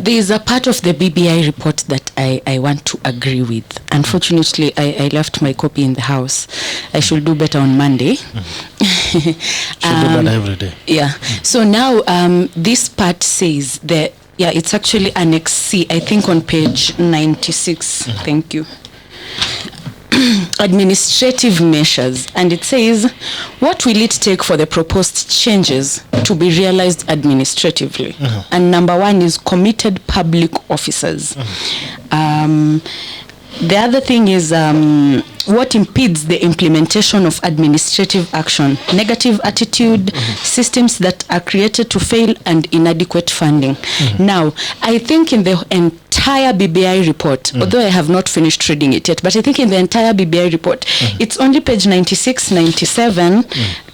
There is a part of the BBI report that I want to agree with. Unfortunately, I left my copy in the house. I should do better on Monday. Should do better every day. Yeah. So now this part says that, it's actually Annex C, I think on page 96. Thank you. Administrative measures, and it says, what will it take for the proposed changes to be realized administratively? And number one is committed public officers. The other thing is what impedes the implementation of administrative action, negative attitude, systems that are created to fail, and inadequate funding. Now, I think in the entire BBI report, although I have not finished reading it yet, but I think in the entire BBI report, it's only page 96, 97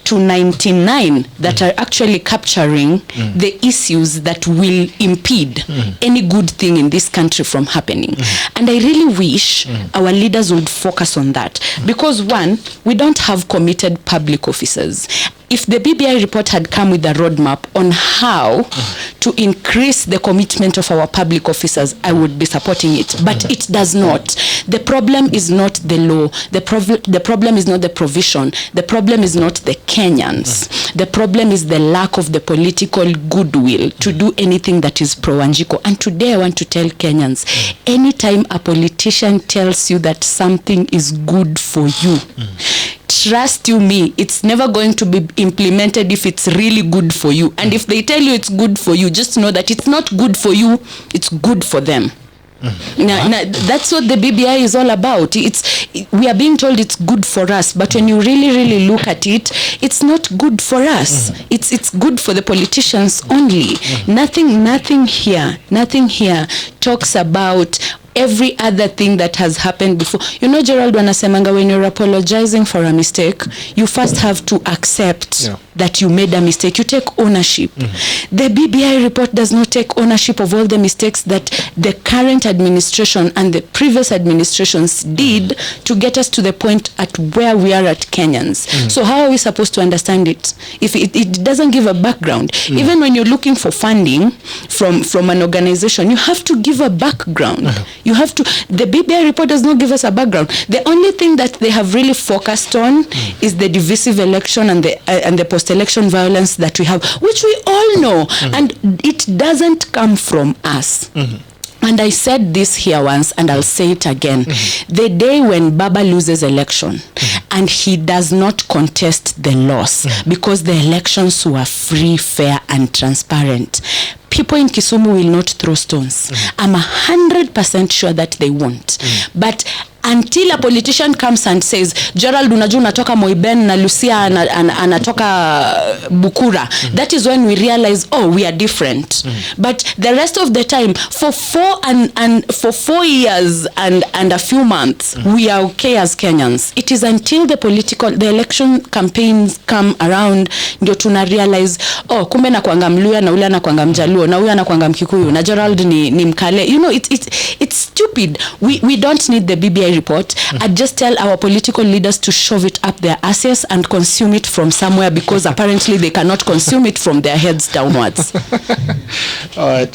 to 99 that are actually capturing the issues that will impede any good thing in this country from happening. And I really wish our leaders would focus on that. Because one, we don't have committed public officers. If the BBI report had come with a roadmap on how to increase the commitment of our public officers, I would be supporting it. But it does not. The problem is not the law. The problem is not the provision. The problem is not the Kenyans. The problem is the lack of the political goodwill to do anything that is pro-Wanjiku. And today I want to tell Kenyans, anytime a politician tells you that something is good for you, trust you me, it's never going to be implemented if it's really good for you. And if they tell you it's good for you, just know that it's not good for you, it's good for them. Now, that's what the BBI is all about. We are being told it's good for us, but when you really look at it, it's not good for us. It's good for the politicians only. Nothing here talks about every other thing that has happened before. You know, Gerald wanasemanga, when you're apologizing for a mistake, you first have to accept that you made a mistake. You take ownership. The BBI report does not take ownership of all the mistakes that the current administration and the previous administrations did to get us to the point at where we are at Kenyans. So how are we supposed to understand it if it doesn't give a background? Even when you're looking for funding from an organization, you have to give a background. You have to. The BBI report does not give us a background. The only thing that they have really focused on is the divisive election and the post-election violence that we have, which we all know, and it doesn't come from us. And I said this here once, and I'll say it again. The day when Baba loses election, and he does not contest the loss, because the elections were free, fair, and transparent, people in Kisumu will not throw stones. I'm 100% sure that they won't. But until a politician comes and says, Gerald, unajua unatoka Moiben na Lucia anatoka Bukura, that is when we realize, we are different. But the rest of the time, for 4 years and a few months, we are okay as Kenyans. It is until the election campaigns come around, ndio tuna realize, kumbe na kuanga Mluya na ule na kuanga Mjaluo na huyu na kuanga Mkikuyu na Gerald ni Mkale. You know, it's stupid. We don't need the BBI report. I'd just tell our political leaders to shove it up their asses and consume it from somewhere, because apparently they cannot consume it from their heads downwards. All right.